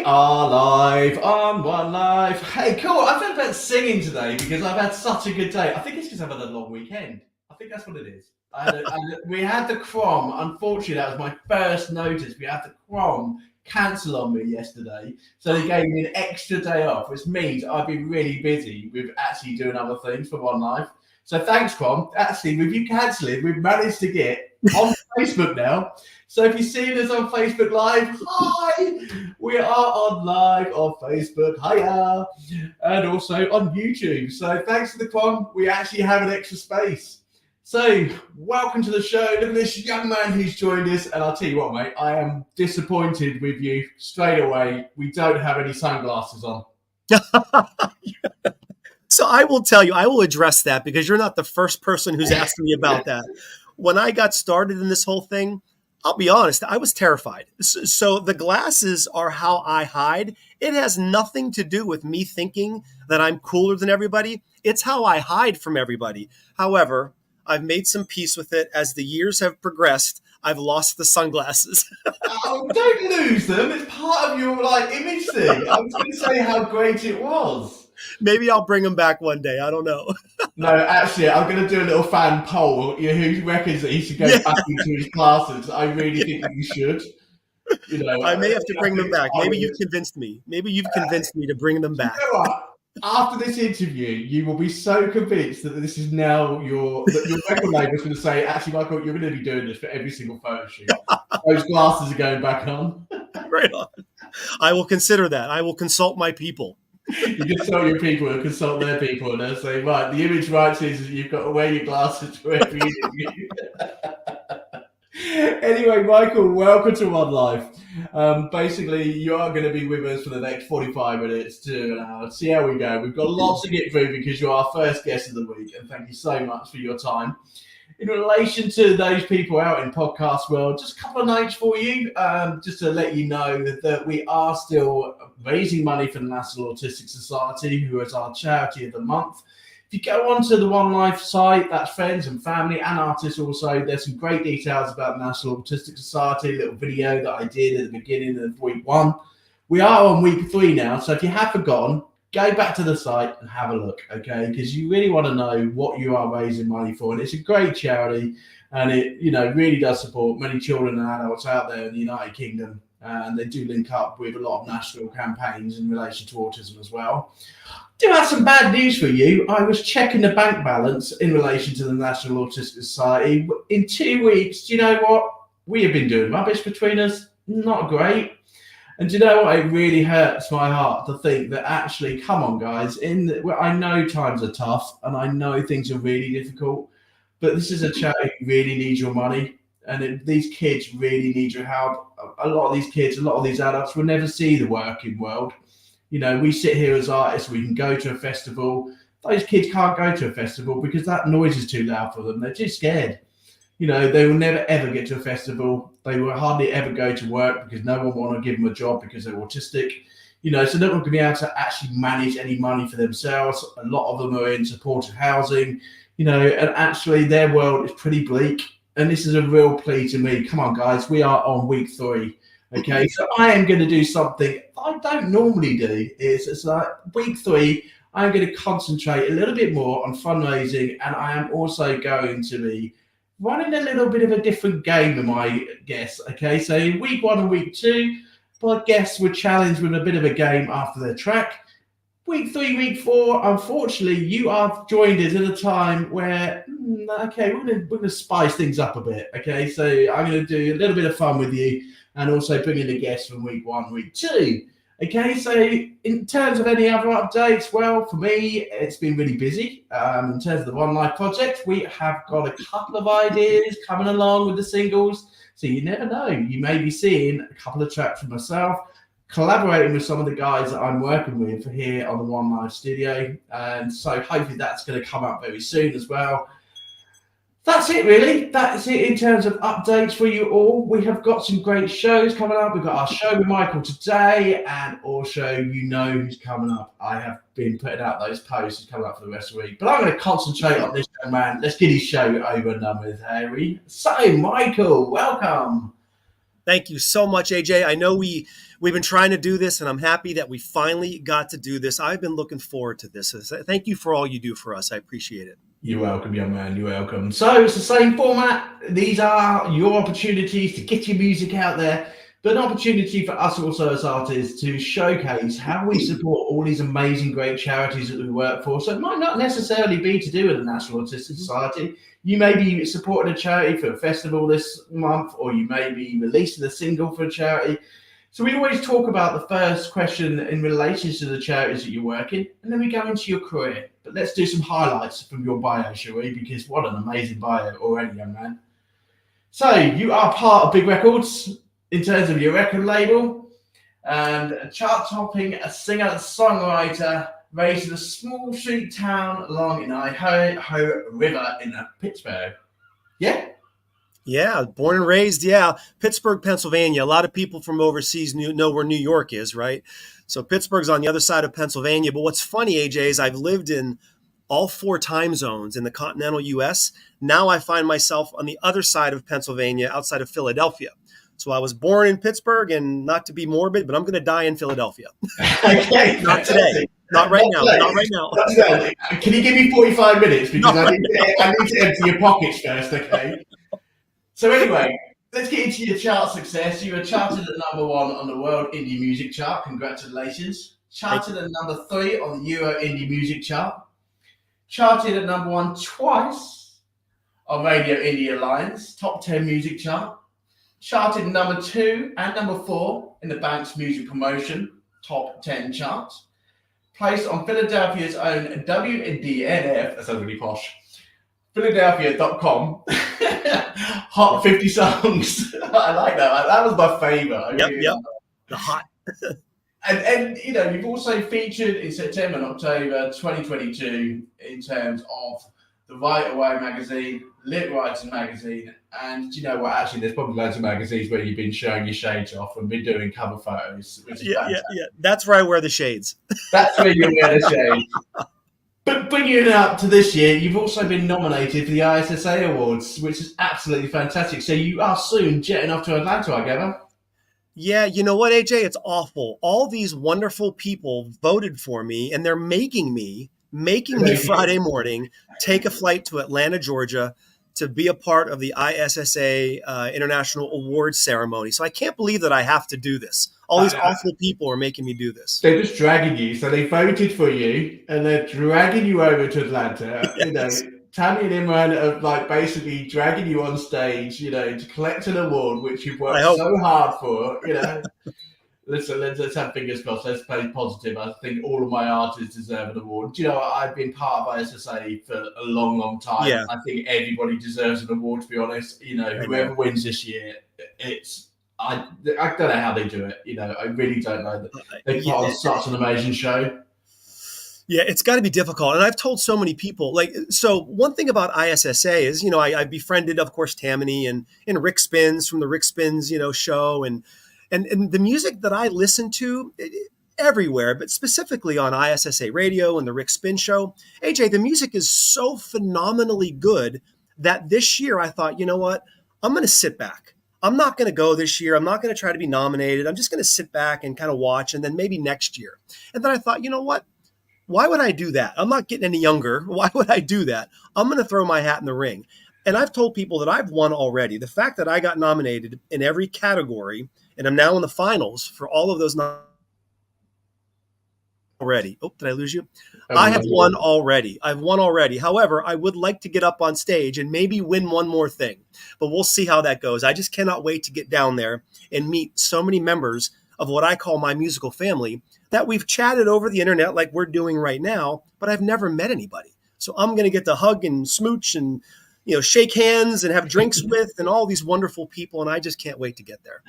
are live on One Life. Hey, cool. I felt about singing today because I've had such a good day. I think it's because I've had a long weekend. I think that's what it is. We had the Crom. Unfortunately, that was my first notice. We had the Crom cancel on me yesterday. So they gave me an extra day off, which means I've been really busy with actually doing other things for One Life. So thanks, Crom. Actually, with you cancelling, we've managed to get on Facebook now. So if you're seeing us on Facebook Live, hi! We are on live on Facebook, hiya! And also on YouTube. So thanks to the Crom, we actually have an extra space. So welcome to the show. Look at this young man who's joined us. And I'll tell you what, mate, I am disappointed with you straight away. We don't have any sunglasses on. So I will tell you, I will address that because you're not the first person who's asked me about that. When I got started in this whole thing, I'll be honest, I was terrified. So the glasses are how I hide. It has nothing to do with me thinking that I'm cooler than everybody. It's how I hide from everybody. However, I've made some peace with it. As the years have progressed, I've lost the sunglasses. Oh, don't lose them. It's part of your image thing. I was going to say how great it was. Maybe I'll bring them back one day. I don't know. No, actually, I'm going to do a little fan poll. Who reckons that he should go back into his classes? I really think that you should. I may have to bring them back. Maybe you've convinced me. Maybe you've convinced me to bring them back. You know what? After this interview, you will be so convinced that this is now your record label's going to say, actually, Michael, you're going to be doing this for every single photo shoot. Those glasses are going back on. Right on. I will consider that. I will consult my people. You consult your people and consult their people, and they'll say, right, the image rights is that you've got to wear your glasses for every interview. Anyway, Michael, welcome to One Life. Basically, you are going to be with us for the next 45 minutes to see how we go. We've got lots to get through because you're our first guest of the week, and thank you so much for your time. In relation to those people out in podcast world, just a couple of notes for you, just to let you know that we are still raising money for the National Autistic Society, who is our charity of the month. If you go onto the One Life site, that's friends and family and artists also, there's some great details about the National Autistic Society, a little video that I did at the beginning of week 1. We are on week 3 now, so if you have forgotten, go back to the site and have a look, okay? Because you really want to know what you are raising money for. And it's a great charity, and it really does support many children and adults out there in the United Kingdom. And they do link up with a lot of national campaigns in relation to autism as well. Do have some bad news for you. I was checking the bank balance in relation to the National Autistic Society. In 2 weeks, do you know what? We have been doing rubbish between us. Not great. And do you know what? It really hurts my heart to think that actually, come on, guys. I know times are tough and I know things are really difficult, but this is a charity who really needs your money. And these kids really need your help. A lot of these kids, a lot of these adults will never see the working world. We sit here as artists, we can go to a festival. Those kids can't go to a festival because that noise is too loud for them. They're too scared. They will never, ever get to a festival. They will hardly ever go to work because no one will want to give them a job because they're autistic. So they're not going to be able to actually manage any money for themselves. A lot of them are in supported housing, and actually their world is pretty bleak. And this is a real plea to me. Come on, guys, we are on week 3. Okay, so I am going to do something I don't normally do. It's like week 3, I'm going to concentrate a little bit more on fundraising, and I am also going to be running a little bit of a different game than my guests. Okay, so in week 1 and week 2, my guests were challenged with a bit of a game after their track. Week 3, week 4, unfortunately, you have joined us at a time where, okay, we're going to spice things up a bit. Okay, so I'm going to do a little bit of fun with you and also bring in a guest from week 1, week 2. Okay, so in terms of any other updates, well, for me, it's been really busy. In terms of the One Life project, we have got a couple of ideas coming along with the singles. So you never know. You may be seeing a couple of tracks from myself, collaborating with some of the guys that I'm working with here on the One Life studio. And so hopefully that's going to come up very soon as well. That's it, really. That's it in terms of updates for you all. We have got some great shows coming up. We've got our show with Michael today, and also who's coming up. I have been putting out those posts coming up for the rest of the week. But I'm going to concentrate on this young man. Let's get his show over and done with, Harry. So, Michael, welcome. Thank you so much, AJ. I know we've been trying to do this, and I'm happy that we finally got to do this. I've been looking forward to this. Thank you for all you do for us. I appreciate it. You're welcome, young man. You're welcome. So it's the same format. These are your opportunities to get your music out there, but an opportunity for us also as artists to showcase how we support all these amazing, great charities that we work for. So it might not necessarily be to do with the National Autistic Society. You may be supporting a charity for a festival this month, or you may be releasing a single for a charity. So we always talk about the first question in relation to the charities that you're working, and then we go into your career. But let's do some highlights from your bio, shall we? Because what an amazing bio already, young man. So you are part of Big Records in terms of your record label, and a chart-topping a singer-songwriter raised in a small street town along in the Ohio River in Pittsburgh. Yeah? Yeah, born and raised, Pittsburgh, Pennsylvania. A lot of people from overseas know where New York is, right? So Pittsburgh's on the other side of Pennsylvania. But what's funny, AJ, is I've lived in all 4 time zones in the continental U.S. Now I find myself on the other side of Pennsylvania, outside of Philadelphia. So I was born in Pittsburgh, and not to be morbid, but I'm going to die in Philadelphia. Okay. Not today. Not right now. Not right now. Can you give me 45 minutes? Because I need to empty your pockets first, okay? So anyway, let's get into your chart success. You were charted at number 1 on the World Indie Music Chart. Congratulations. Charted at number 3 on the Euro Indie Music Chart. Charted at number 1 twice on Radio Indie Alliance Top 10 Music Chart. Charted number 2 and number 4 in the Banks Music Promotion Top 10 charts. Placed on Philadelphia's own WDNF, that sounds really posh, Philadelphia.com. Hot 50 songs. I like that. That was my favorite. Yep. The hot. and you've also featured in September and October 2022 in terms of the Right Away magazine, Lit Writing magazine, and you know what? Actually, there's probably loads of magazines where you've been showing your shades off and been doing cover photos. Which is fantastic. That's where I wear the shades. That's where you wear the shades. But bringing it up to this year, you've also been nominated for the ISSA Awards, which is absolutely fantastic. So you are soon jetting off to Atlanta, I gather. Yeah, you know what, AJ? It's awful. All these wonderful people voted for me, and they're making me Friday morning take a flight to Atlanta, Georgia, to be a part of the ISSA International Awards ceremony. So I can't believe that I have to do this. All these awful people are making me do this. They're just dragging you. So they voted for you, and they're dragging you over to Atlanta. Yes. Tammy and Imran are basically dragging you on stage, to collect an award which you've worked so hard for. Let's have fingers crossed. Let's play positive. I think all of my artists deserve an award. I've been part of ISSA for a long, long time. Yeah. I think everybody deserves an award, to be honest. Whoever wins this year, I don't know how they do it. I really don't know. They put on such an amazing show. Yeah, it's got to be difficult. And I've told so many people, so one thing about ISSA is, I befriended, of course, Tammany and Rick Spins from the Rick Spins, show. And the music that I listen to everywhere, but specifically on ISSA Radio and the Rick Spin show, AJ, the music is so phenomenally good that this year I thought, you know what, I'm going to sit back. I'm not going to go this year. I'm not going to try to be nominated. I'm just going to sit back and kind of watch, and then maybe next year. And then I thought, you know what? Why would I do that? I'm not getting any younger. Why would I do that? I'm going to throw my hat in the ring. And I've told people that I've won already. The fact that I got nominated in every category, and I'm now in the finals for all of those already. Oh, did I lose you? I have won already. I've won already. However, I would like to get up on stage and maybe win one more thing. But we'll see how that goes. I just cannot wait to get down there and meet so many members of what I call my musical family that we've chatted over the internet like we're doing right now, but I've never met anybody. So I'm going to get to hug and smooch and shake hands and have drinks with and all these wonderful people, and I just can't wait to get there.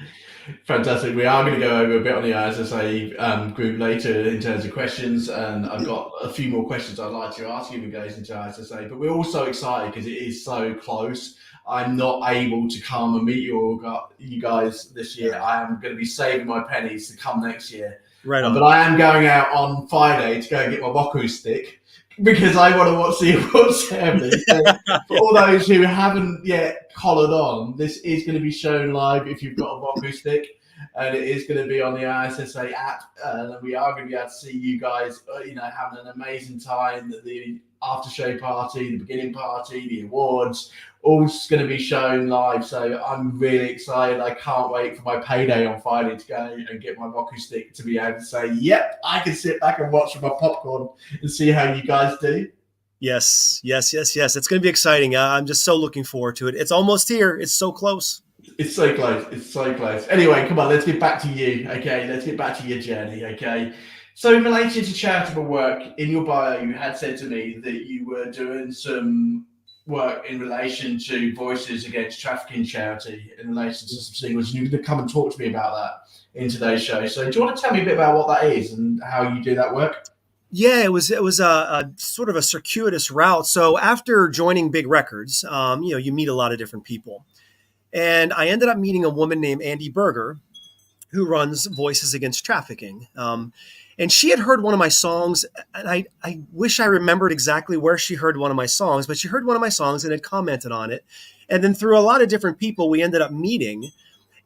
Fantastic. We are going to go over a bit on the ISSA group later in terms of questions, and I've got a few more questions I'd like to ask you when it goes into ISSA, but we're all so excited because it is so close. I'm not able to come and meet you guys this year. I am going to be saving my pennies to come next year. Right on. But I am going out on Friday to go and get my Boku stick. because I want to see what's happening. So for all those who haven't yet collared on, this is going to be shown live if you've got a Voku stick, and it is going to be on the ISSA app, and we are going to be able to see you guys, having an amazing time. The after show party, the beginning party, the awards, all going to be shown live. So I'm really excited. I can't wait for my payday on Friday to go and get my Voku stick to be able to say, yep, I can sit back and watch with my popcorn and see how you guys do. Yes. It's going to be exciting. I'm just so looking forward to it. It's almost here. It's so close. It's so close. It's so close. Anyway, come on, let's get back to you. Okay, let's get back to your journey. Okay. So in relation to charitable work, in your bio, you had said to me that you were doing some work in relation to Voices Against Trafficking charity in relation to some singles. You're going to come and talk to me about that in today's show. So do you want to tell me a bit about what that is and how you do that work? Yeah, it was a sort of a circuitous route. So after joining big records, you meet a lot of different people. And I ended up meeting a woman named Andy Berger, who runs Voices Against Trafficking. And she had heard one of my songs, and I wish I remembered exactly where she heard one of my songs, but she heard one of my songs and had commented on it. And then through a lot of different people, we ended up meeting.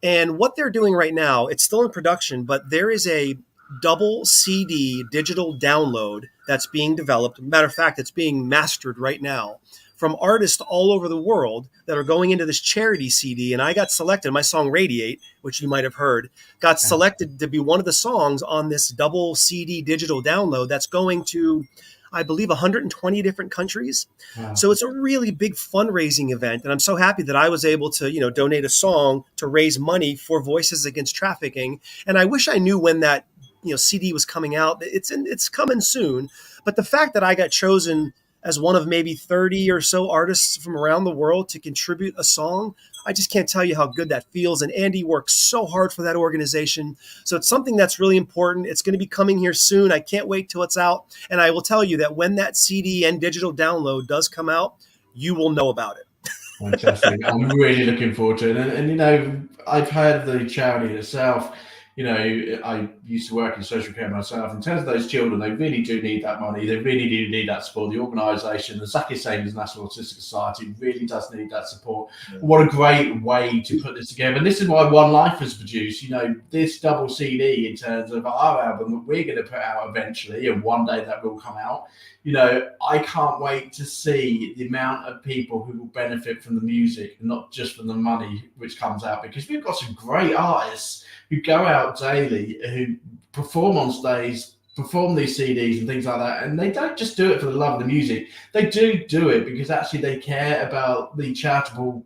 And what they're doing right now, it's still in production, but there is a double CD digital download that's being developed. Matter of fact, it's being mastered right now from artists all over the world that are going into this charity CD. And I got selected, my song Radiate, which you might have heard, got selected to be one of the songs on this double CD digital download that's going to, I believe, 120 different countries. Wow. So it's a really big fundraising event. And I'm so happy that I was able to, donate a song to raise money for Voices Against Trafficking. And I wish I knew when that, CD was coming out. It's coming soon. But the fact that I got chosen as one of maybe 30 or so artists from around the world to contribute a song, I just can't tell you how good that feels. And Andy works so hard for that organization. So it's something that's really important. It's going to be coming here soon. I can't wait till it's out. And I will tell you that when that CD and digital download does come out, you will know about it. Fantastic. I'm really looking forward to it. And I've heard of the charity itself. I used to work in social care myself. In terms of those children, they really do need that money. They really do need that support. The organisation, the Zaki Savings National Autistic Society, really does need that support. Yeah. What a great way to put this together. And this is why One Life has produced, this double CD in terms of our album that we're going to put out eventually, and one day that will come out. I can't wait to see the amount of people who will benefit from the music and not just from the money which comes out, because we've got some great artists who go out daily, who perform on stage, perform these CDs and things like that. And they don't just do it for the love of the music. They do it because actually they care about the charitable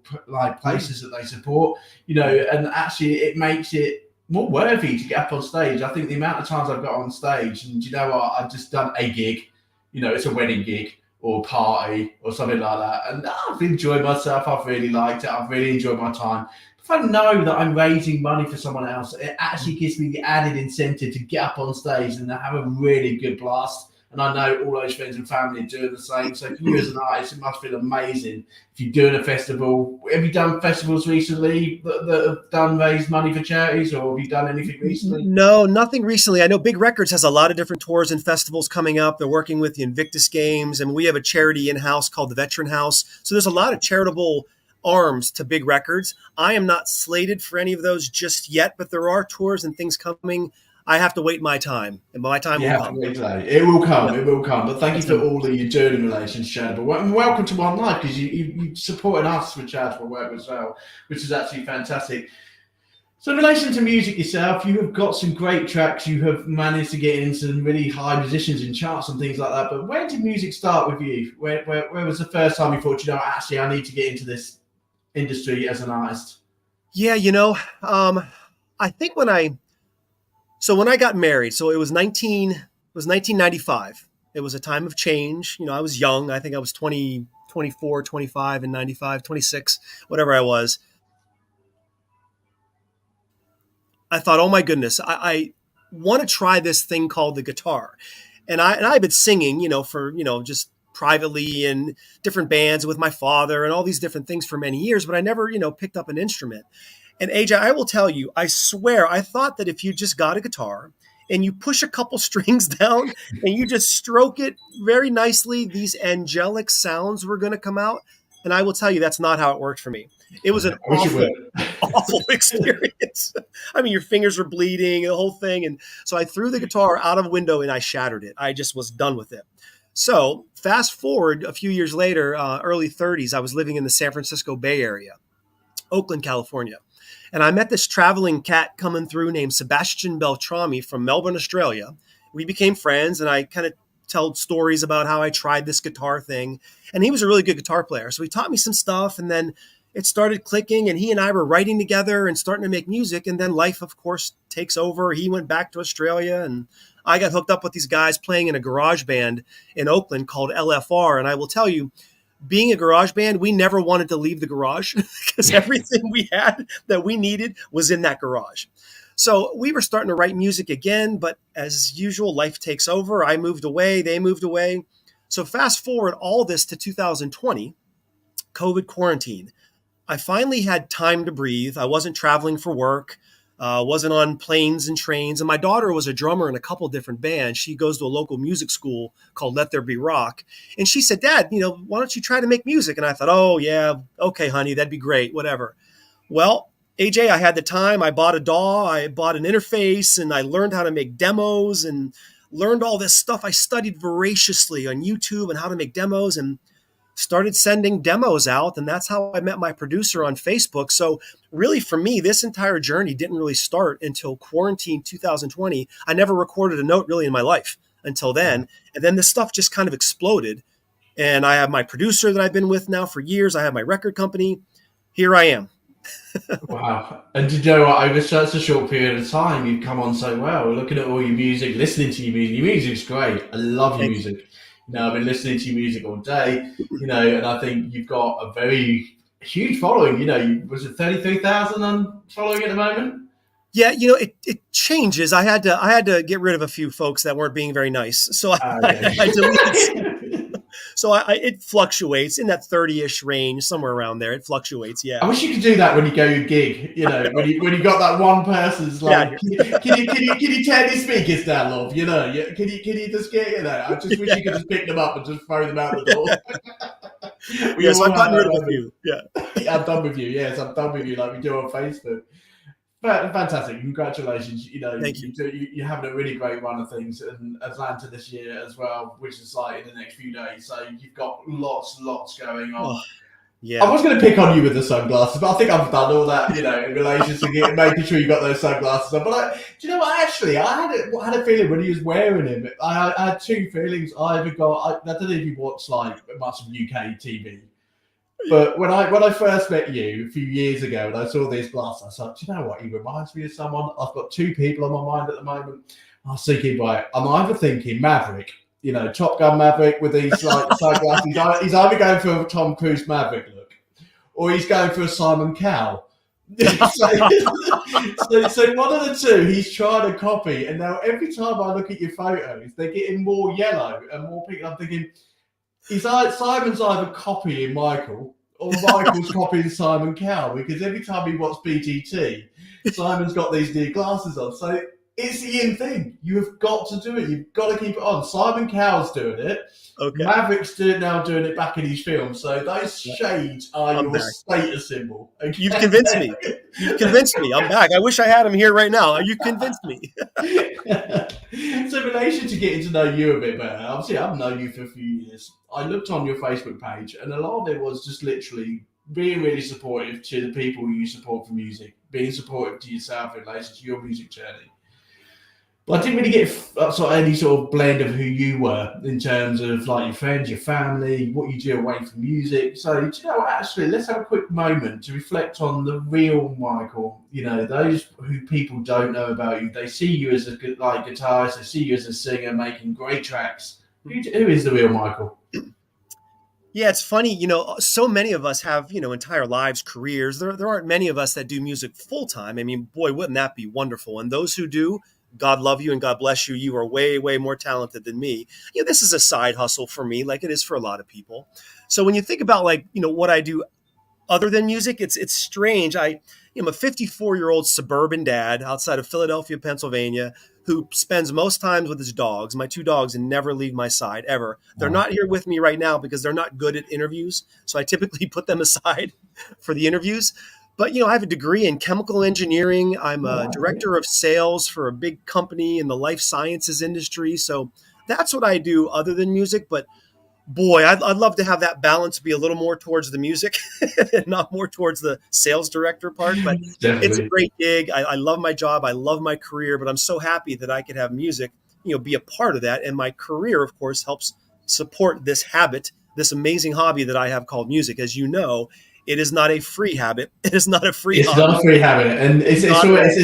places that they support, and actually it makes it more worthy to get up on stage. I think the amount of times I've got on stage, and I've just done a gig, it's a wedding gig or party or something like that. And I've enjoyed myself. I've really liked it. I've really enjoyed my time. If I know that I'm raising money for someone else, it actually gives me the added incentive to get up on stage and have a really good blast. And I know all those friends and family are doing the same. So for you as an artist, it must feel amazing if you're doing a festival. Have you done festivals recently that have raised money for charities, or have you done anything recently? No, nothing recently. I know Big Records has a lot of different tours and festivals coming up. They're working with the Invictus Games, and we have a charity in-house called the Veteran House. So there's a lot of charitable arms to Big Records. I am not slated for any of those just yet, but there are tours and things coming. I have to wait my time, and my time will come. It will come. Yeah. It will come. But thank you for all that you're doing in relation to charitable work. And welcome to One Life, because you supported us with charitable work as well, which is actually fantastic. So in relation to music yourself, you have got some great tracks. You have managed to get into some really high positions in charts and things like that. But where did music start with you? Where was the first time you thought, actually, I need to get into this industry as an artist? Yeah, I think when I got married, so it was 1995. It was a time of change. I was young. I think I was 20, 24, 25 in 95, 26, whatever I was. I thought, oh my goodness, I want to try this thing called the guitar. And I've been singing, for, just privately in different bands with my father and all these different things for many years, but I never, picked up an instrument. And AJ, I will tell you, I swear, I thought that if you just got a guitar and you push a couple strings down and you just stroke it very nicely, these angelic sounds were going to come out. And I will tell you, that's not how it worked for me. It was an I wish it awful, would. awful experience. I mean, your fingers were bleeding, the whole thing. And so I threw the guitar out of a window and I shattered it. I just was done with it. So fast forward a few years later, early 30s, I was living in the San Francisco Bay Area, Oakland, California. And I met this traveling cat coming through named Sebastian Beltrami from Melbourne, Australia. We became friends, and I kind of told stories about how I tried this guitar thing. And he was a really good guitar player. So he taught me some stuff, and then it started clicking, and he and I were writing together and starting to make music. And then life, of course, takes over. He went back to Australia, and I got hooked up with these guys playing in a garage band in Oakland called LFR. And I will tell you, being a garage band, we never wanted to leave the garage because everything we had that we needed was in that garage. So we were starting to write music again, but as usual, life takes over. I moved away, they moved away. So fast forward all this to 2020, COVID quarantine. I finally had time to breathe. I wasn't traveling for work, wasn't on planes and trains. And my daughter was a drummer in a couple different bands. She goes to a local music school called Let There Be Rock. And she said, Dad, why don't you try to make music? And I thought, oh, yeah, okay, honey, that'd be great, whatever. Well, AJ, I had the time. I bought a DAW, I bought an interface, and I learned how to make demos and learned all this stuff. I studied voraciously on YouTube and how to make demos and started sending demos out. And that's how I met my producer on Facebook. So really for me, this entire journey didn't really start until quarantine 2020. I never recorded a note really in my life until then. And then this stuff just kind of exploded. And I have my producer that I've been with now for years. I have my record company. Here I am. Wow. And did you know what? Over such a short period of time, you've come on so well. Looking at all your music, listening to your music's great. I love your music. I've been listening to your music all day, and I think you've got a very huge following. Was it 33,000 on following at the moment? Yeah, it changes. I had to get rid of a few folks that weren't being very nice, so I deleted. So it fluctuates in that 30-ish range, somewhere around there. It fluctuates, yeah. I wish you could do that when you go your gig. When you got that one person's like, yeah. can you turn your speakers down, love? Can you just get that? I just wish you could just pick them up and just throw them out the door. Yes, I've gotten rid of you. Yeah, I'm done with you. Yes, I'm done with you, like we do on Facebook. Fantastic! Congratulations. Thank you. You're having a really great run of things in Atlanta this year as well, which is like in the next few days. So you've got lots going on. Oh, yeah. I was going to pick on you with the sunglasses, but I think I've done all that, in relation to making sure you got those sunglasses on. But do you know what? Actually, I had a feeling when he was wearing them. I had two feelings. I don't know if you watch like much of UK TV. But when I first met you a few years ago and I saw these glasses, I thought, do you know what? He reminds me of someone. I've got two people on my mind at the moment. I was thinking, right, I'm either thinking Maverick, Top Gun Maverick with these like sunglasses. He's either going for a Tom Cruise Maverick look or he's going for a Simon Cowell. so one of the two he's trying to copy. And now every time I look at your photos, they're getting more yellow and more pink. I'm thinking, Simon's either copying Michael or Michael's copying Simon Cowell, because every time he watches BGT, Simon's got these new glasses on. So it's the in thing. You have got to do it. You've got to keep it on. Simon Cowell's doing it. Okay. Maverick's now doing it back in his film. So those shades are your status symbol. Okay? You've convinced me. I'm back. I wish I had him here right now. You convinced me. So in relation to getting to know you a bit better, obviously I've known you for a few years. I looked on your Facebook page and a lot of it was just literally being really supportive to the people you support for music, being supportive to yourself in relation to your music journey. But I didn't really get any sort of blend of who you were in terms of like your friends, your family, what you do away from music. So, do you know what, actually, let's have a quick moment to reflect on the real Michael. Those who people don't know about you. They see you as a guitarist, they see you as a singer making great tracks. Who is the real Michael? Yeah, it's funny, so many of us have, entire lives, careers. There aren't many of us that do music full time. I mean, boy, wouldn't that be wonderful? And those who do, God love you and God bless you. You are way, way more talented than me. This is a side hustle for me, like it is for a lot of people. So when you think about what I do other than music, it's strange. I am a 54-year-old suburban dad outside of Philadelphia, Pennsylvania, who spends most times with his dogs. My two dogs never leave my side ever. They're not here with me right now because they're not good at interviews. So I typically put them aside for the interviews. But, I have a degree in chemical engineering. I'm a director of sales for a big company in the life sciences industry. So that's what I do other than music. But boy, I'd love to have that balance be a little more towards the music and not more towards the sales director part. But it's a great gig. I love my job. I love my career. But I'm so happy that I could have music, be a part of that. And my career, of course, helps support this habit, this amazing hobby that I have called music. As you know, it is not a free habit. It is not a free hobby. It's not a free habit. And it's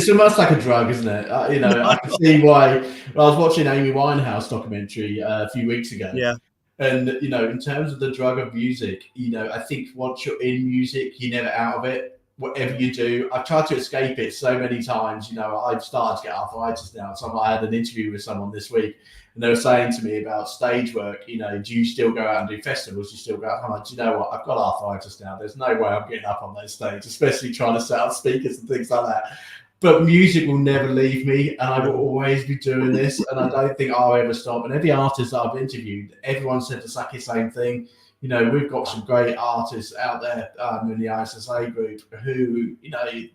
almost like a drug, isn't it? I can see why. I was watching Amy Winehouse documentary a few weeks ago. Yeah. And, in terms of the drug of music, I think once you're in music, you're never out of it. Whatever you do, I've tried to escape it so many times. I've started to get arthritis now. So I had an interview with someone this week, and they were saying to me about stage work. Do you still go out and do festivals? Do you still go out? I'm like, do you know what? I've got arthritis now. There's no way I'm getting up on those stage, especially trying to set up speakers and things like that. But music will never leave me, and I will always be doing this, and I don't think I'll ever stop. And every artist that I've interviewed, everyone said exactly the same thing. We've got some great artists out there in the ISSA group who,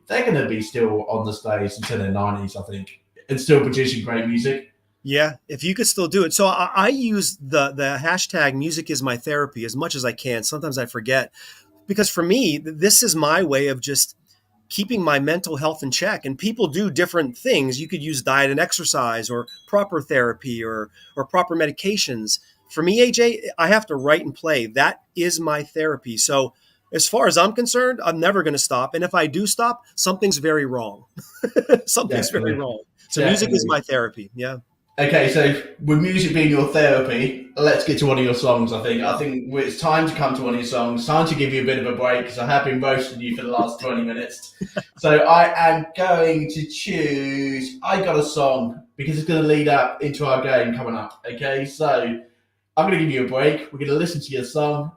they're going to be still on the stage until their 90s, I think, and still producing great music. Yeah, if you could still do it. So I use the hashtag music is my therapy as much as I can. Sometimes I forget, because for me, this is my way of just keeping my mental health in check. And people do different things. You could use diet and exercise or proper therapy or proper medications. For me, AJ, I have to write and play. That is my therapy. So as far as I'm concerned, I'm never going to stop. And if I do stop, something's very wrong. Something's very wrong. So music is my therapy. Yeah. Okay, so with music being your therapy, let's get to one of your songs, I think. It's time to come to one of your songs. Time to give you a bit of a break, because I have been roasting you for the last 20 minutes. So I am going to choose I Got a Song, because it's going to lead up into our game coming up. Okay, so I'm going to give you a break. We're going to listen to your song.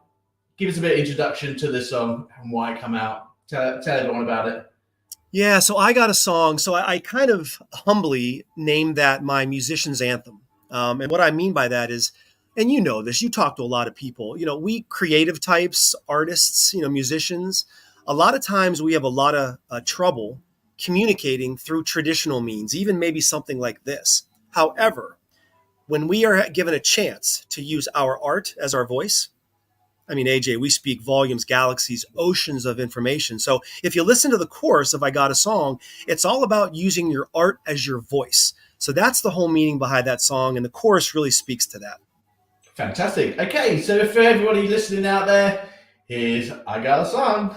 Give us a bit of introduction to this song and why it came out. Tell everyone about it. Yeah, so I Got a Song. So I kind of humbly named that my musician's anthem. And what I mean by that is, and you know this, you talk to a lot of people, we creative types, artists, musicians, a lot of times we have a lot of trouble communicating through traditional means, even maybe something like this. However, when we are given a chance to use our art as our voice, I mean, AJ, we speak volumes, galaxies, oceans of information. So if you listen to the chorus of I Got a Song, it's all about using your art as your voice. So that's the whole meaning behind that song. And the chorus really speaks to that. Fantastic. Okay, so for everybody listening out there, here's I Got a Song.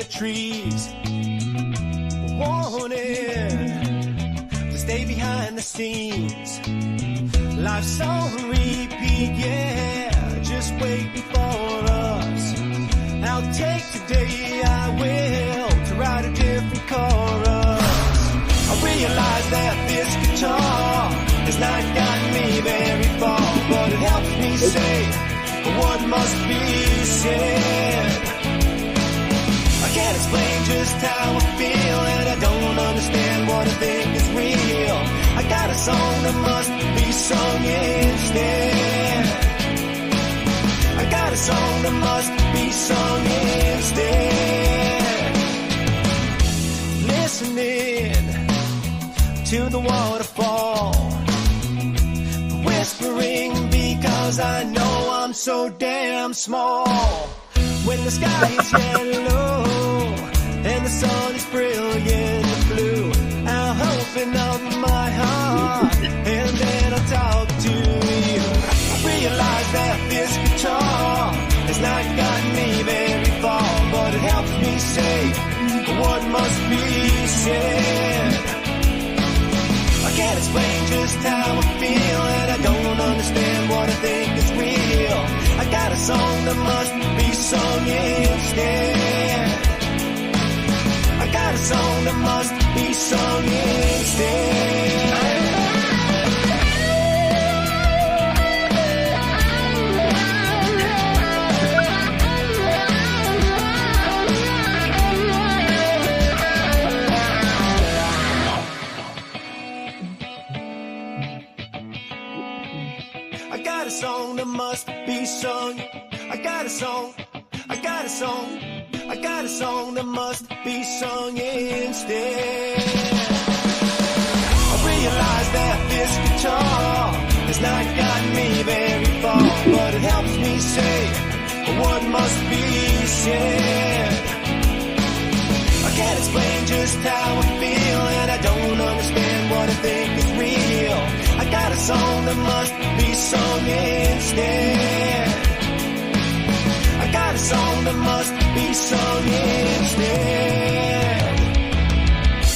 Trees wanting to stay behind the scenes. Life's on repeat, yeah, just waiting for us. I'll take today, I will, to write a different chorus. I realize that this guitar has not gotten me very far, but it helps me say what must be said. I can't explain just how I feel, and I don't understand what I think is real. I got a song that must be sung instead. I got a song that must be sung instead. Listening to the waterfall, whispering because I know I'm so damn small. When the sky is yellow and the sun is brilliant blue, I'll open up my heart and then I'll talk to you. I realize that this guitar has not gotten me very far, but it helps me say what must be said. just how I feel, and I don't understand what I think is real. I got a song that must be sung instead. I got a song that must be sung instead. I got a song that must be sung. I got a song. I got a song. I got a song that must be sung instead. I realize that this guitar has not gotten me very far, but it helps me say what must be said. I can't explain just how I feel, and I don't understand what I think is real. I got a song that must be sung instead. I got a song that must be sung instead.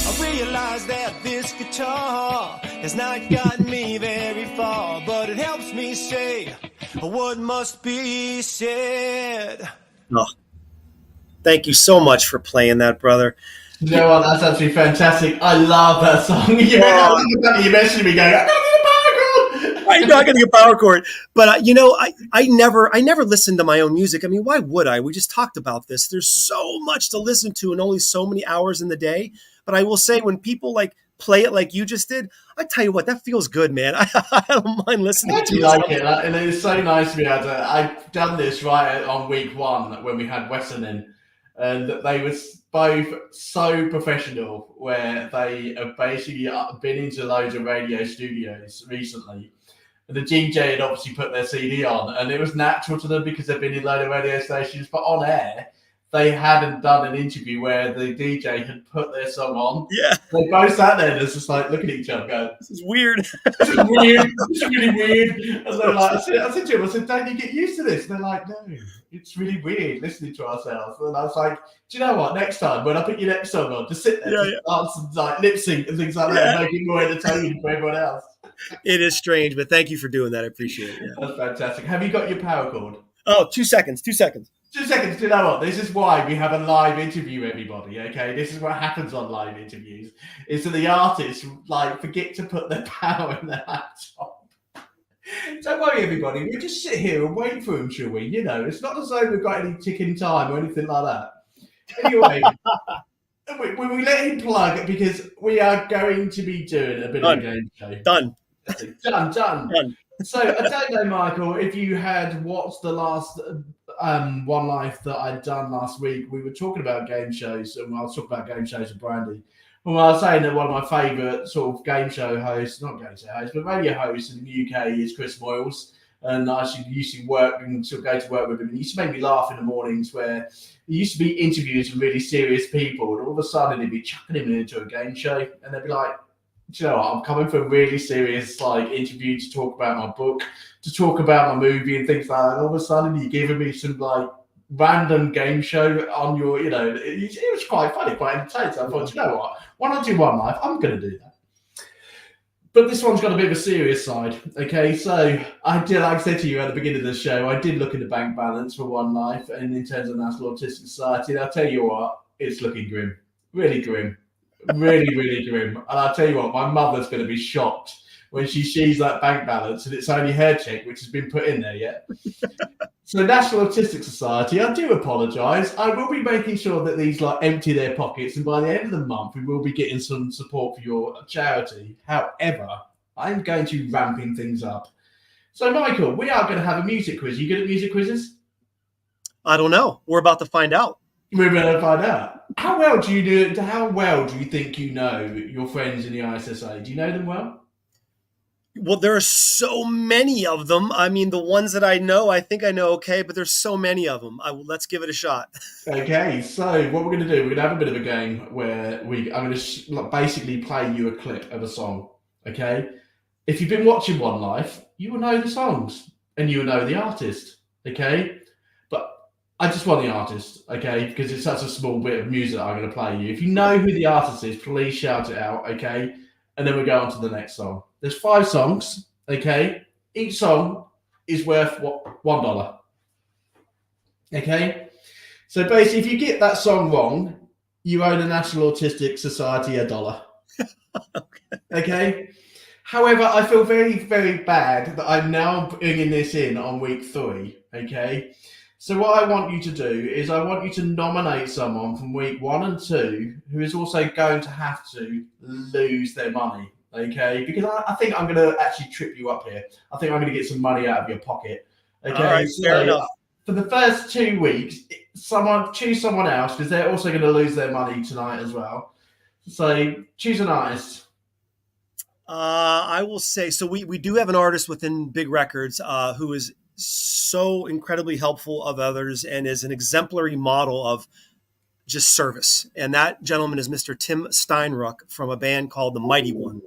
I realize that this guitar has not gotten me very far, but it helps me say what must be said. Oh, thank you so much for playing that, brother. You know what? That's absolutely fantastic. I love that song. You mentioned me going, I gotta get a power chord. I know I got to get power chord, but I never listened to my own music. I mean, why would I? We just talked about this. There's so much to listen to and only so many hours in the day. But I will say, when people like play it like you just did, I tell you what, that feels good, man. I don't mind listening to it. Like it, and it was so nice to be able to. I've done this right on week one when we had Weston in, and they were both so professional, where they have basically been into loads of radio studios recently. And the DJ had obviously put their CD on, and it was natural to them because they've been in a load of radio stations, but on air, they hadn't done an interview where the DJ had put their song on. Yeah. They both sat there and just like look at each other going, This is weird. this is weird. This is really weird. And they're like, I said to him, I said, don't you get used to this? And they're like, no, it's really weird listening to ourselves. And I was like, do you know what? Next time, when I put your next song on, just sit there, dance and like lip sync and things like that, and make it more entertaining for everyone else. It is strange, but thank you for doing that. I appreciate it. Yeah. That's fantastic. Have you got your power chord? Oh, 2 seconds. 2 seconds. 2 seconds. Do you know what? This is why we have a live interview, everybody. Okay, this is what happens on live interviews. Is that the artists like forget to put their power in their laptop. Don't worry, everybody. We'll just sit here and wait for them, shall we? You know, it's not as though we've got any ticking time or anything like that. Anyway, we let him plug because we are going to be doing a bit of a game show. Done. Done. So I don't know, Michael, if you had watched the last One Life that I'd done last week. We were talking about game shows, and I was talking about game shows with Brandy. And I was saying that one of my favourite sort of game show hosts, not game show hosts, but radio hosts in the UK is Chris Moyles. And I used to work and sort of go to work with him. And he used to make me laugh in the mornings, where he used to be interviewing some really serious people, and all of a sudden he'd be chucking him into a game show, and they'd be like, do you know what? I'm coming for a really serious interview to talk about my book, to talk about my movie and things like that. And all of a sudden you're giving me some random game show on your, it was quite funny, quite entertaining. So I thought, you know what? Why not do One Life? I'm going to do that. But this one's got a bit of a serious side. Okay, so I did, like I said to you at the beginning of the show, I did look at the bank balance for One Life, and in terms of National Autistic Society, and I'll tell you what, it's looking grim, really grim. Really, really grim. And I'll tell you what, my mother's going to be shocked when she sees that bank balance and it's only her check which has been put in there yet. So National Autistic Society, I do apologise. I will be making sure that these empty their pockets, and by the end of the month we will be getting some support for your charity. However, I'm going to be ramping things up. So Michael, we are going to have a music quiz. Are you good at music quizzes? I don't know. We're about to find out. We're going to find out. How well do you think you know your friends in the ISSA? Do you know them well? Well, there are so many of them. I mean, the ones that I know, I think I know okay, but there's so many of them. Let's give it a shot. Okay, so what we're going to do, we're going to have a bit of a game where I'm going to basically play you a clip of a song, okay? If you've been watching One Life, you will know the songs and you will know the artist, okay? I just want the artist, okay? Because it's such a small bit of music that I'm going to play you. If you know who the artist is, please shout it out, okay? And then we'll go on to the next song. There's 5 songs, okay? Each song is worth $1. Okay? So basically, if you get that song wrong, you owe the National Autistic Society $1. Okay? However, I feel very, very bad that I'm now bringing this in on week 3, okay? So what I want you to do is I want you to nominate someone from week 1 and 2 who is also going to have to lose their money, okay? Because I think I'm going to actually trip you up here. I think I'm going to get some money out of your pocket, okay? All right, fair enough. For the first 2 weeks, choose someone else because they're also going to lose their money tonight as well. So choose an artist. I will say, so we do have an artist within Big Records who is so incredibly helpful of others and is an exemplary model of just service. And that gentleman is Mr. Tim Steinruck from a band called The Mighty One.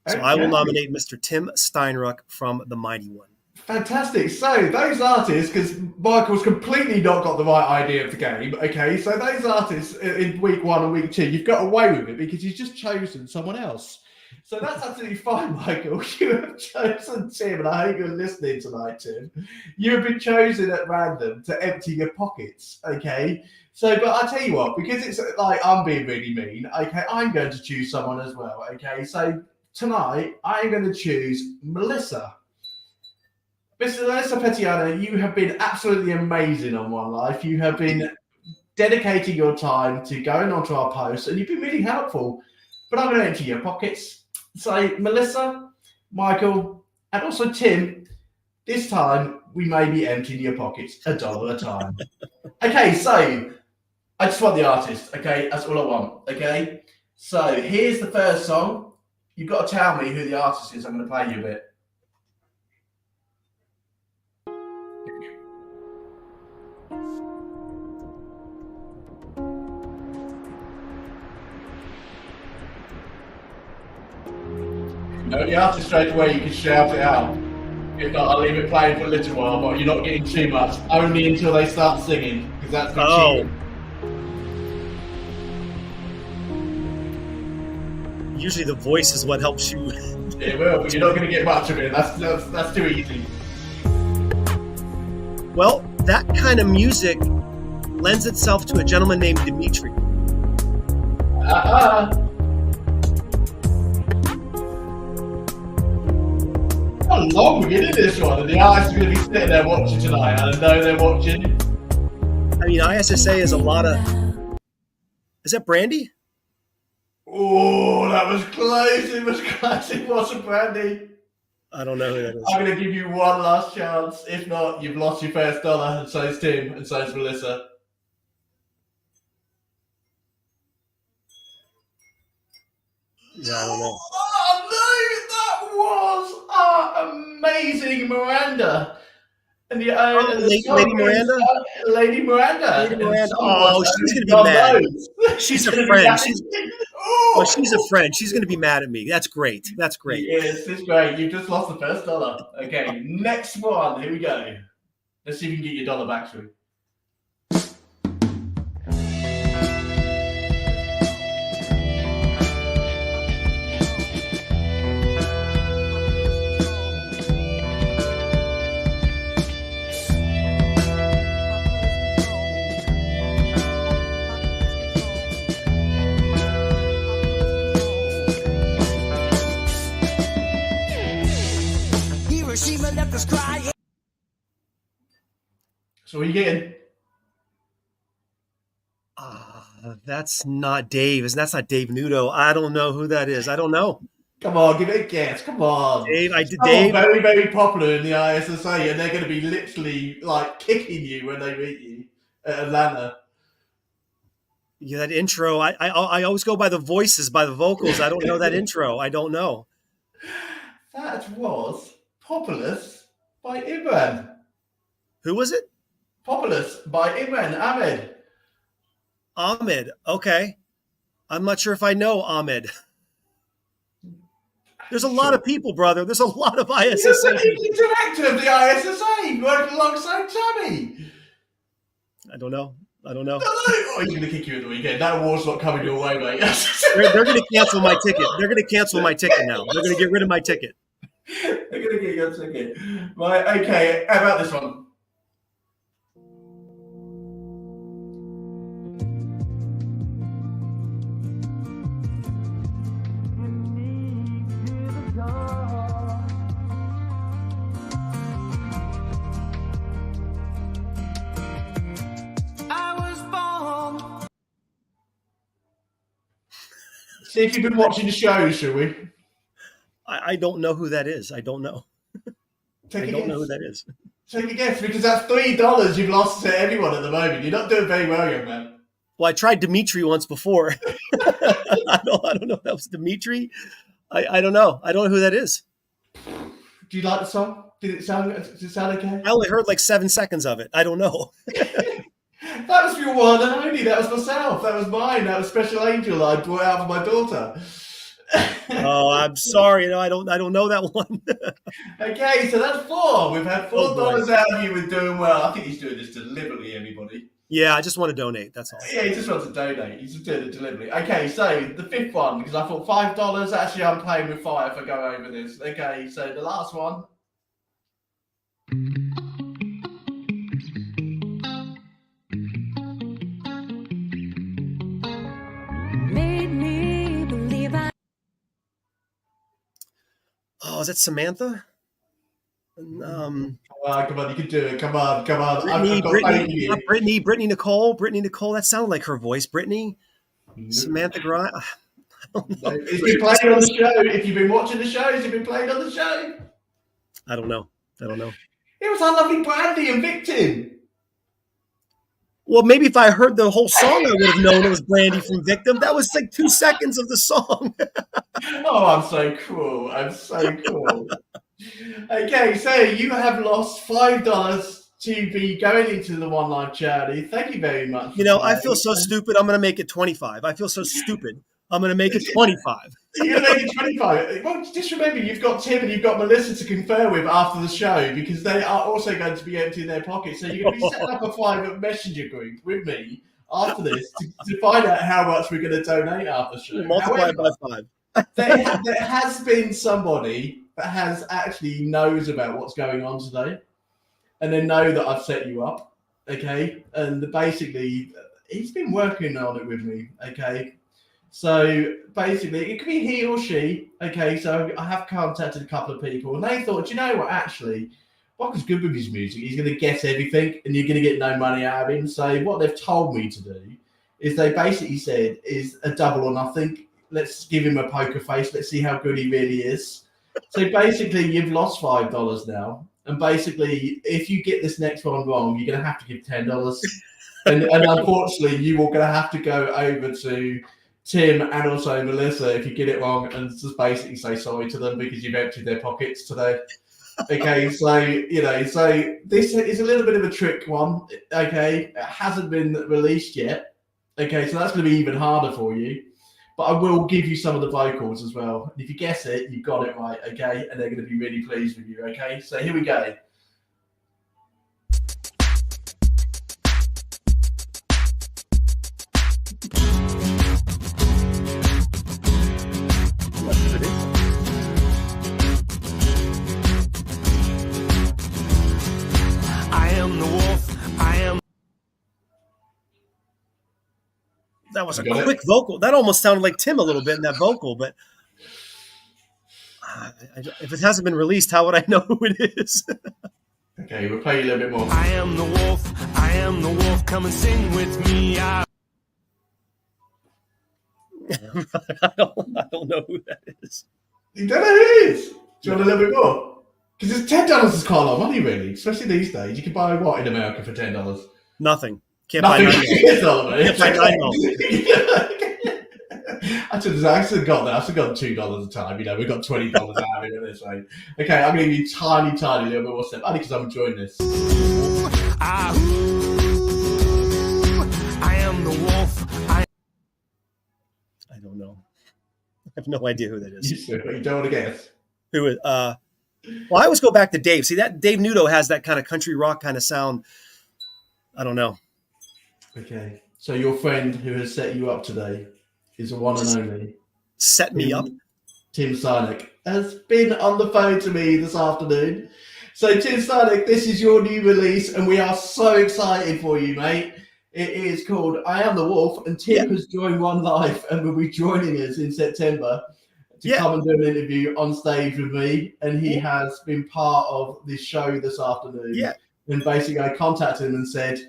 So I will nominate Mr. Tim Steinruck from The Mighty One. Fantastic. So those artists, because Michael's completely not got the right idea of the game, okay? So those artists in week 1 and week 2, you've got away with it because you've just chosen someone else. So that's absolutely fine, Michael. You have chosen Tim, and I hope you're listening tonight, Tim. You have been chosen at random to empty your pockets, okay? So, but I'll tell you what, because it's like I'm being really mean, okay, I'm going to choose someone as well, okay? So tonight, I'm going to choose Melissa. Mr. Melissa Pettiano, you have been absolutely amazing on One Life. You have been dedicating your time to going onto our posts, and you've been really helpful. But I'm going to empty your pockets. So, Melissa, Michael, and also Tim, this time we may be emptying your pockets $1 at a time. Okay, so I just want the artist, okay? That's all I want, okay? So here's the first song. You've got to tell me who the artist is. I'm going to play you a bit. Know the artist straight away, you can shout it out. If not, I'll leave it playing for a little while, but you're not getting too much. Only until they start singing, because that's the cheating. Usually the voice is what helps you. It will, but you're not going to get much of it. That's too easy. Well, that kind of music lends itself to a gentleman named Dimitri. How long we get in this one, and the artists are going to be sitting there watching tonight. I know they're watching. I mean, ISSA is a lot of. Is that Brandy? Oh, that was close. It was close. It wasn't Brandy. I don't know who that is. I'm going to give you one last chance. If not, you've lost your first $1, and so is Tim, and so is Melissa. Yeah, I don't know. Oh, no, that was amazing Miranda. And the Lady Miranda? Lady Miranda. Lady Miranda. Oh, she's going to be mad. She's a friend. She's a friend. She's going to be mad at me. That's great. That's great. Yes, it's great. You've just lost the first $1. Okay, next one. Here we go. Let's see if you can get your $1 back through. So what are you getting? That's not Dave. That's not Dave Nudo. I don't know who that is. I don't know. Come on, give it a guess. Come on. Dave, Dave. Very, very popular in the ISSA, and they're going to be literally like kicking you when they meet you at Atlanta. Yeah, that intro. I always go by the voices, by the vocals. I don't know that intro. I don't know. That was Populous by Imran. Who was it? Populous by Imran Ahmed. Ahmed. Okay. I'm not sure if I know Ahmed. There's a lot of people, brother. There's a lot of ISSA. You're the director of the ISSA, working alongside Tammy. I don't know. Oh, he's going to kick you at the weekend. That award's not coming your way, mate. They're going to cancel my ticket. They're going to cancel my ticket now. They're going to get rid of my ticket. I'm gonna get you a second. Right, okay. How about this one? I was born. See if you've been watching the show, shall we? I don't know who that is. I don't know. Take I a don't guess. know who that is. Take a guess, because that's $3 you've lost to everyone at the moment. You're not doing very well, young man. Well, I tried Dimitri once before. I don't know if that was Dimitri. I don't know. I don't know who that is. Do you like the song? Did it sound okay? I only heard like 7 seconds of it. I don't know. That was your one and only. That was myself. That was mine. That was Special Angel I brought out for my daughter. Oh, I'm sorry. No, I don't know that one. Okay, so that's 4. We've had $4 boy. out of you with doing well. I think he's doing this deliberately, everybody. Yeah, I just want to donate. That's all. Yeah, he just wants to donate. He's just doing it deliberately. Okay, so the 5th one, because I thought $5. Actually, I'm playing with fire if I go over this. Okay, so the last one. Made me believe I Oh, is that Samantha? Come on, you can do it. Come on. Brittany, I've got faith in Brittany, you. not Brittany Nicole. That sounded like her voice. Brittany, Samantha Grimes. It's been played on the show. If you've been watching the shows, it's been played on the show. I don't know. It was our lovely Brandy and Victim. Well, maybe if I heard the whole song, I would have known it was Brandy from Victim. That was like 2 seconds of the song. Oh, I'm so cool. Okay, so you have lost $5 to be going into the One Life charity. Thank you very much. You know, I feel so stupid. I'm going to make it 25. I feel so stupid. I'm going to make it 25. You're going to make it 25. Well, just remember, you've got Tim and you've got Melissa to confer with after the show, because they are also going to be emptying their pockets. So you're going to be setting up a private messenger group with me after this to find out how much we're going to donate after the show. Multiply it by 5. There has been somebody that has actually knows about what's going on today, and they know that I've set you up, okay? And basically, he's been working on it with me, okay? So basically, it could be he or she, okay? So I have contacted a couple of people, and they thought, you know what, actually, Bocca's good with his music. He's going to get everything, and you're going to get no money out of him. So what they've told me to do is they basically said is a double or nothing. Let's give him a poker face. Let's see how good he really is. So basically, you've lost $5 now. And basically, if you get this next one wrong, you're going to have to give $10. And unfortunately, you are going to have to go over to Tim and also Melissa if you get it wrong and just basically say sorry to them because you've emptied their pockets today. Okay, so, so this is a little bit of a trick one. Okay, it hasn't been released yet. Okay, so that's going to be even harder for you. But I will give you some of the vocals as well. And if you guess it, you've got it right, okay? And they're going to be really pleased with you, okay? So here we go. I am the wolf. I am. That was a You got quick vocal. That almost sounded like Tim a little bit in that vocal, but if it hasn't been released, how would I know who it is? Okay, we'll play you a little bit more. I am the wolf. I am the wolf. Come and sing with me. I don't know who that is. You don't know who it is? Do you want a little bit more? Because it's $10 is quite a lot of money, really. Especially these days. You can buy what in America for $10? Nothing. Can't Nothing. buy nothing. Can't buy I should have got that. I should have got $2 a time. We've got $20 out of it this way. Okay, I'm going to give you tiny little bit more step. Only because I'm enjoying this. I am the wolf. I don't know. I have no idea who that is. You don't want to guess? Who is? Well, I always go back to Dave. See, that Dave Nudo has that kind of country rock kind of sound. I don't know. Okay, so your friend who has set you up today is a one and only. Set me up. Tim Sinek, has been on the phone to me this afternoon. So, Tim Sinek, this is your new release, and we are so excited for you, mate. It is called I Am the Wolf, and Tim has joined One Life and will be joining us in September to come and do an interview on stage with me. And he has been part of this show this afternoon. Yeah. And basically, I contacted him and said,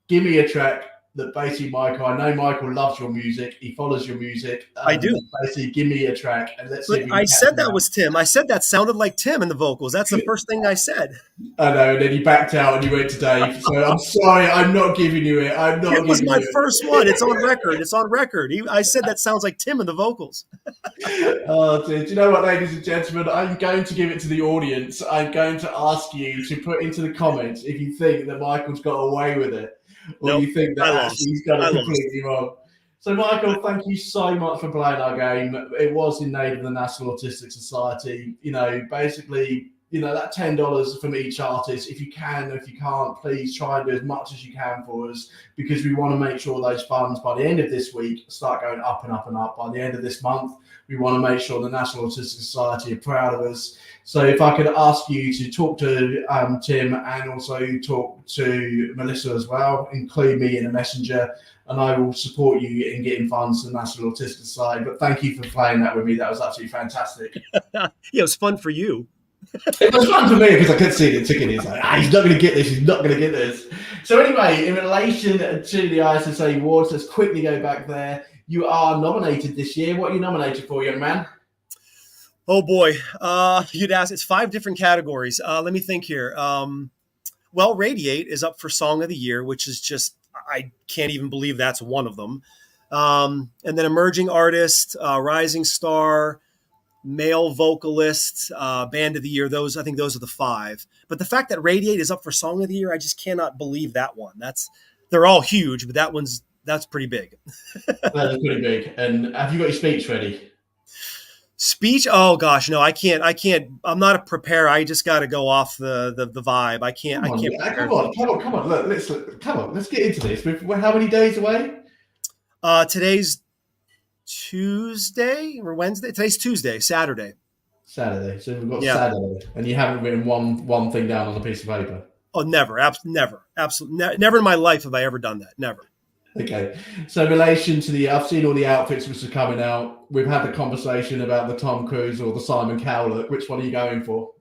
give me a track that basically, Michael, I know Michael loves your music. He follows your music. I do. Basically, give me a track and let's see. I said that was Tim. I said that sounded like Tim in the vocals. That's the first thing I said. I know, and then he backed out and he went to Dave. So I'm sorry, I'm not giving you it. It was my first one. It's on record. It's on record. I said that sounds like Tim in the vocals. Oh, dear. Do you know what, ladies and gentlemen? I'm going to give it to the audience. I'm going to ask you to put into the comments if you think that Michael's got away with it. Or you think that actually he's got it completely wrong. So, Michael, thank you so much for playing our game. It was in aid of the National Autistic Society. You know, basically, you know, that $10 from each artist. If you can, if you can't, please try and do as much as you can for us, because we want to make sure those funds by the end of this week start going up and up and up. By the end of this month, we want to make sure the National Autistic Society are proud of us. So if I could ask you to talk to Tim and also talk to Melissa as well, include me in a messenger, and I will support you in getting funds to the National Autistic Society. But thank you for playing that with me. That was absolutely fantastic. Yeah, it was fun for you. It was fun for me because I could see the ticket. He's like, he's not going to get this. He's not going to get this. So anyway, in relation to the ISSA Awards, let's quickly go back there. You are nominated this year. What are you nominated for, young man? Oh boy, you'd ask. It's 5 different categories. Let me think here. Well, Radiate is up for Song of the Year, which is just, I can't even believe that's one of them. And then Emerging Artist, Rising Star, Male Vocalist, Band of the Year. I think those are the 5. But the fact that Radiate is up for Song of the Year, I just cannot believe that one. They're all huge, but that's pretty big. That is pretty big. And have you got your speech ready? Speech? Oh gosh, no, I can't. I'm not a preparer. I just got to go off the vibe. I can't. Come on. Let's get into this. We're how many days away? Today's Tuesday or Wednesday? Today's Tuesday, Saturday. Saturday. So we've got Saturday, and you haven't written one thing down on a piece of paper. Oh, never, absolutely, never in my life have I ever done that. Never. Okay, so in relation to I've seen all the outfits which are coming out. We've had the conversation about the Tom Cruise or the Simon Cowell look. Which one are you going for?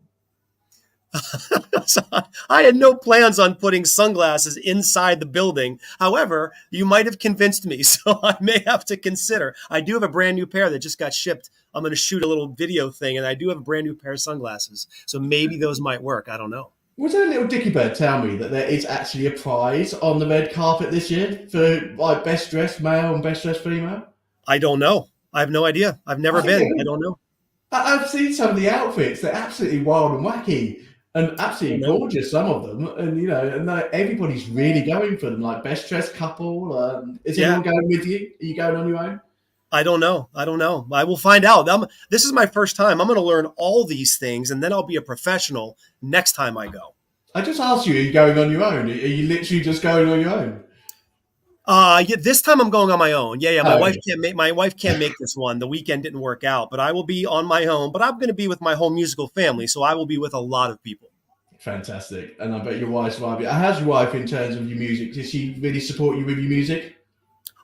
So I had no plans on putting sunglasses inside the building. However, you might have convinced me, so I may have to consider. I do have a brand new pair that just got shipped. I'm going to shoot a little video thing, and I do have a brand new pair of sunglasses. So maybe those might work. I don't know. Was there a little dicky bird tell me that there is actually a prize on the red carpet this year for like best dressed male and best dressed female? I don't know. I have no idea. I've never been. I don't know. I've seen some of the outfits. They're absolutely wild and wacky and absolutely gorgeous, some of them. And, you know, and everybody's really going for them, like best dressed couple. Is anyone going with you? Are you going on your own? I don't know. I will find out. This is my first time. I'm going to learn all these things, and then I'll be a professional next time I go. I just asked you, are you going on your own? Are you literally just going on your own? Yeah, this time I'm going on my own. Yeah. My wife can't make this one. The weekend didn't work out, but I will be on my own. But I'm going to be with my whole musical family, so I will be with a lot of people. Fantastic. And I bet your wife's wife. How's your wife in terms of your music? Does she really support you with your music?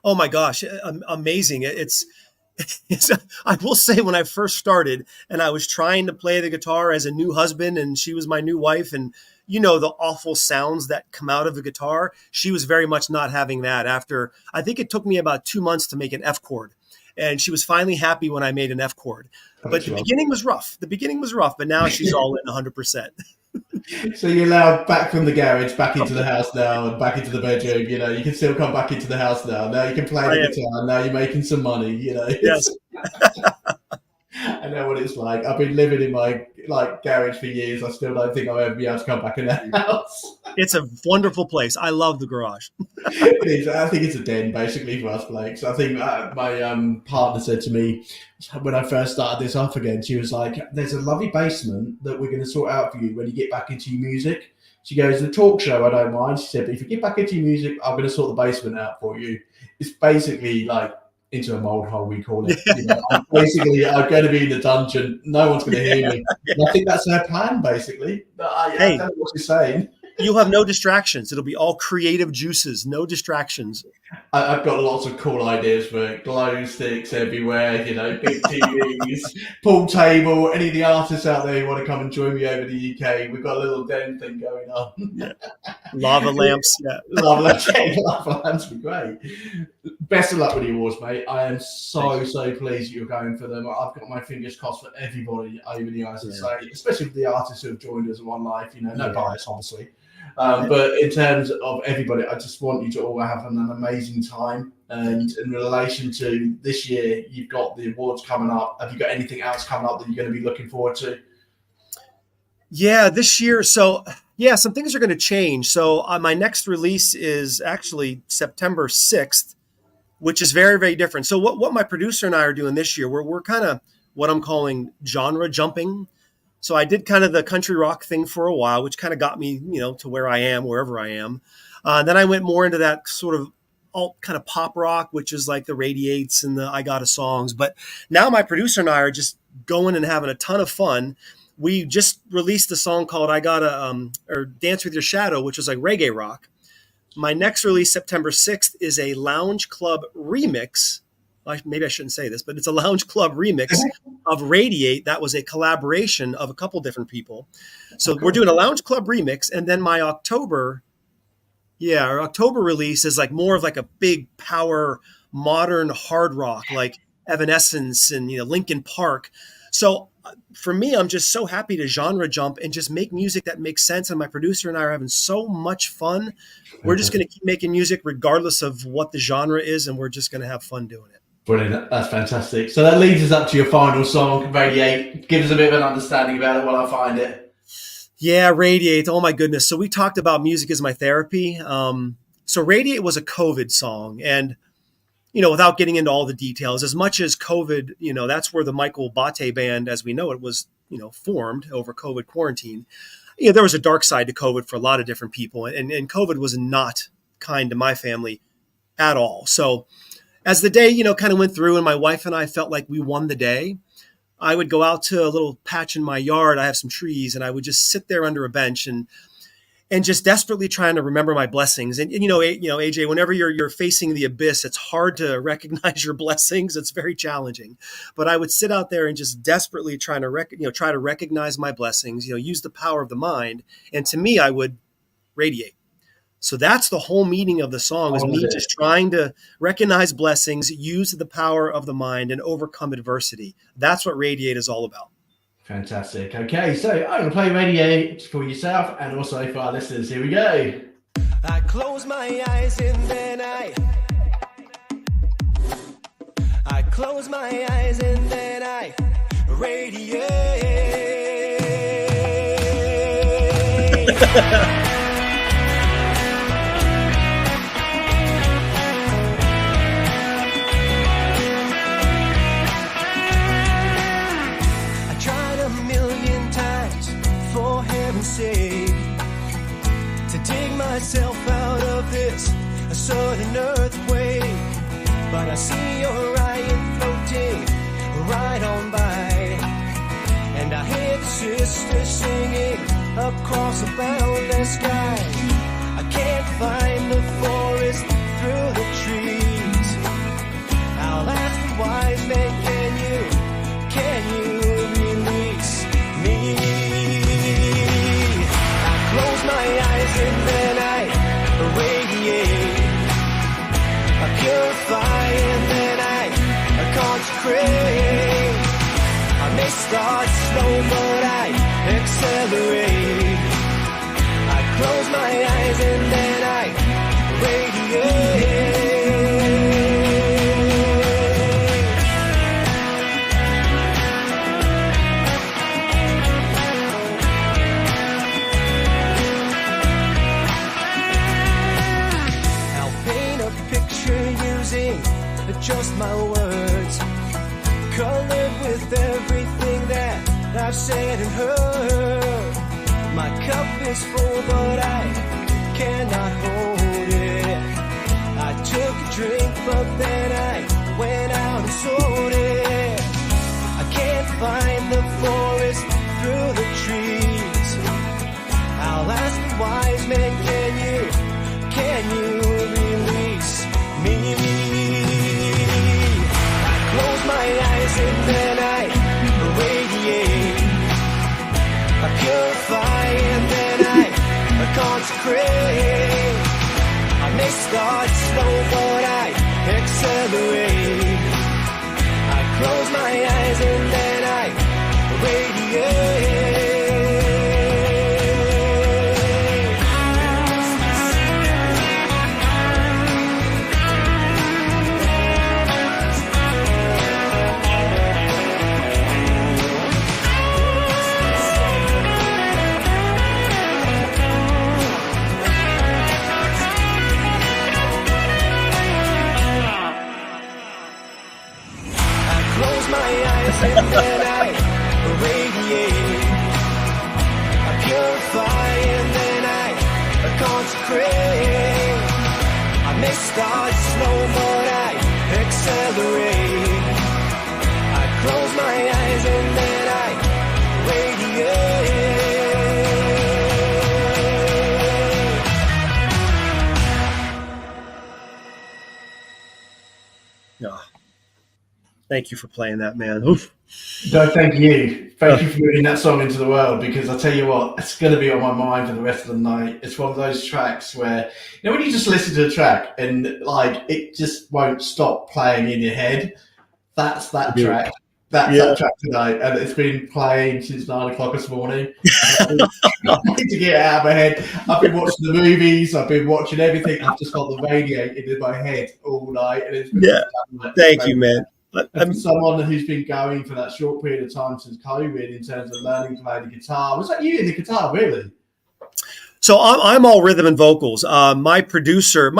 Oh my gosh, amazing. I will say, when I first started and I was trying to play the guitar as a new husband and she was my new wife, and you know, the awful sounds that come out of the guitar, she was very much not having that. After, I think it took me about 2 months to make an F chord, and she was finally happy when I made an F chord. But the beginning was rough. But now she's all in 100%. So you're allowed back from the garage, back into the house now, and back into the bedroom. You know, you can still come back into the house now. Now you can play the guitar. Now you're making some money. You know. Yes. I know what it's like. I've been living in my garage for years. I still don't think I'll ever be able to come back in the house. It's a wonderful place. I love the garage. It is. I think it's a den basically for us Blakes. I think my partner said to me when I first started this off again, she was like, "There's a lovely basement that we're going to sort out for you when you get back into your music." She goes, "The talk show, I don't mind." She said, "But if you get back into your music, I'm going to sort the basement out for you." It's basically like into a mold hole, we call it. I'm going to be in the dungeon. No one's going to hear me. And I think that's their plan, basically. But I don't know what you're saying. You'll have no distractions. It'll be all creative juices, no distractions. I've got lots of cool ideas for glow sticks everywhere, big TVs, pool table. Any of the artists out there who want to come and join me over the UK, we've got a little den thing going on. Yeah. Lava lamps. Yeah. Lava lamps would be great. Best of luck with the awards, mate. I am so pleased that you're going for them. I've got my fingers crossed for everybody over the ice, especially for the artists who have joined us in One Life. No bias, obviously. But in terms of everybody, I just want you to all have an amazing time. And in relation to this year, you've got the awards coming up. Have you got anything else coming up that you're going to be looking forward to? Yeah, this year. So, some things are going to change. So my next release is actually September 6th, which is very, very different. So what my producer and I are doing this year, we're kind of what I'm calling genre jumping. So I did kind of the country rock thing for a while, which kind of got me, to where I am, wherever I am. Then I went more into that sort of alt kind of pop rock, which is like the Radiates and the I Gotta songs. But now my producer and I are just going and having a ton of fun. We just released a song called I Gotta or Dance With Your Shadow, which is like reggae rock. My next release, September 6th, is a lounge club remix. Maybe I shouldn't say this, but it's a lounge club remix of Radiate. That was a collaboration of a couple different people. So we're doing a lounge club remix. And then my October release is like more of like a big power, modern hard rock, like Evanescence and, Linkin Park. So for me, I'm just so happy to genre jump and just make music that makes sense. And my producer and I are having so much fun. We're just going to keep making music regardless of what the genre is. And we're just going to have fun doing it. Brilliant. That's fantastic. So that leads us up to your final song, Radiate. Give us a bit of an understanding about it while I find it. Yeah, Radiate. Oh, my goodness. So we talked about music as my therapy. So Radiate was a COVID song. And, without getting into all the details, as much as COVID, that's where the Michael Botte Band, as we know it, was, formed over COVID quarantine. There was a dark side to COVID for a lot of different people. And COVID was not kind to my family at all. So as the day, kind of went through and my wife and I felt like we won the day, I would go out to a little patch in my yard. I have some trees and I would just sit there under a bench and just desperately trying to remember my blessings. And AJ, whenever you're facing the abyss, it's hard to recognize your blessings. It's very challenging. But I would sit out there and just desperately try to recognize my blessings, use the power of the mind. And to me, I would radiate. So that's the whole meaning of the song, is me just trying to recognize blessings, use the power of the mind, and overcome adversity. That's what Radiate is all about. Fantastic. Okay, so I'm going to play Radiate for yourself and also for our listeners. Here we go. I close my eyes and then I close my eyes and then I radiate. Sake to dig myself out of this sudden earthquake, but I see Orion floating right on by, and I hear the sisters singing across a boundless sky. I can't find the forest through the trees. I'll ask the wise men, can you release me? Close my eyes and then I radiate. I purify and then I consecrate. I may start slow but I accelerate. I close my eyes and then I radiate. Just my words, colored with everything that I've said and heard. My cup is full, but I cannot hold it. I took a drink, but then I went start slow, but I accelerate. I close my eyes and then I radiate. And then I radiate. I purify and then I consecrate. I may start slow, but I accelerate. I close my eyes and then I radiate. Yeah. Thank you for playing that, man. Oof. No, thank you. Thank you for bringing that song into the world, because I tell you what, it's going to be on my mind for the rest of the night. It's one of those tracks where, when you just listen to a track and like it just won't stop playing in your head. That's that track. That's that track tonight, and it's been playing since 9 o'clock this morning. I need to get it out of my head. I've been watching the movies. I've been watching everything. I've just got the radiated in my head all night. And it's been Thank you, man. And for someone who's been going for that short period of time since COVID in terms of learning to play the guitar, was that you in the guitar, really? So I'm all rhythm and vocals. My producer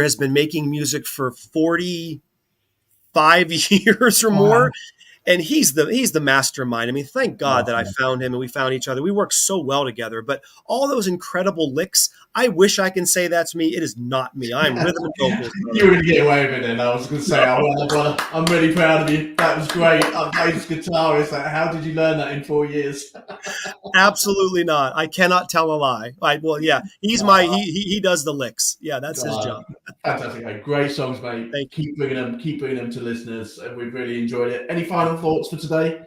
has been making music for 45 years or more. And he's the mastermind. I mean, thank God that I found him and we found each other. We work so well together. But all those incredible licks, I wish I can say that's me. It is not me. I'm rhythm and vocals. You were going to get away with it then. I was going to say, I'm really proud of you. That was great. I'm bass guitarist. Like, how did you learn that in 4 years? Absolutely not. I cannot tell a lie. He does the licks. Yeah, that's his job. Fantastic. Great songs, mate. Keep bringing them to listeners. And we've really enjoyed it. Any final thoughts for today?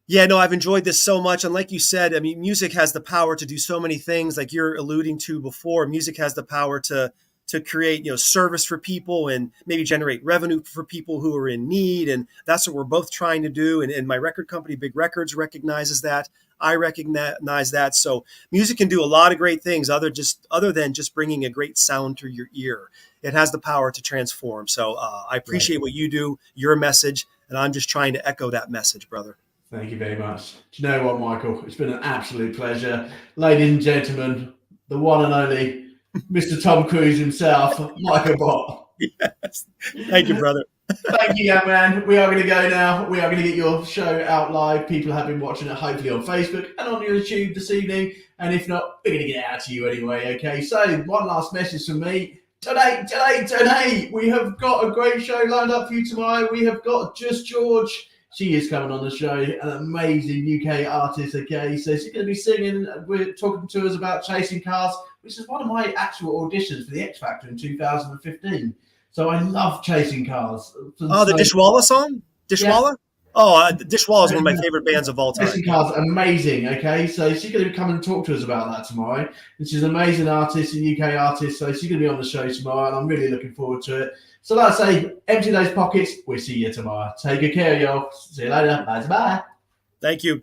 Yeah, no, I've enjoyed this so much. And like you said, I mean, music has the power to do so many things like you're alluding to before. Music has the power to create, service for people and maybe generate revenue for people who are in need. And that's what we're both trying to do. And my record company, Big Records, recognizes that. I recognize that. So music can do a lot of great things other than just bringing a great sound to your ear. It has the power to transform. So I appreciate what you do, your message, and I'm just trying to echo that message, brother. Thank you very much. Do you know what, Michael? It's been an absolute pleasure. Ladies and gentlemen, the one and only Mr. Tom Cruise himself, Michael Botte. Yes. Thank you, brother. Thank you, young man. We are going to go now. We are going to get your show out live. People have been watching it, hopefully, on Facebook and on YouTube this evening. And if not, we're going to get it out to you anyway, okay? So, one last message from me. Today, we have got a great show lined up for you tomorrow. We have got Just George. She is coming on the show, an amazing UK artist, okay? So she's going to be singing. We're talking to us about Chasing Cars, which is one of my actual auditions for the X Factor in 2015. So I love Chasing Cars. Oh, the Dishwalla song? Dishwalla? Yeah. Oh, Dishwalla is one of my favorite bands of all time. Chasing Cars, amazing, okay? So she's going to come and talk to us about that tomorrow. And she's an amazing artist, a UK artist, so she's going to be on the show tomorrow, and I'm really looking forward to it. So like I say, empty those pockets. We'll see you tomorrow. Take good care, y'all. See you later. Bye-bye. Thank you.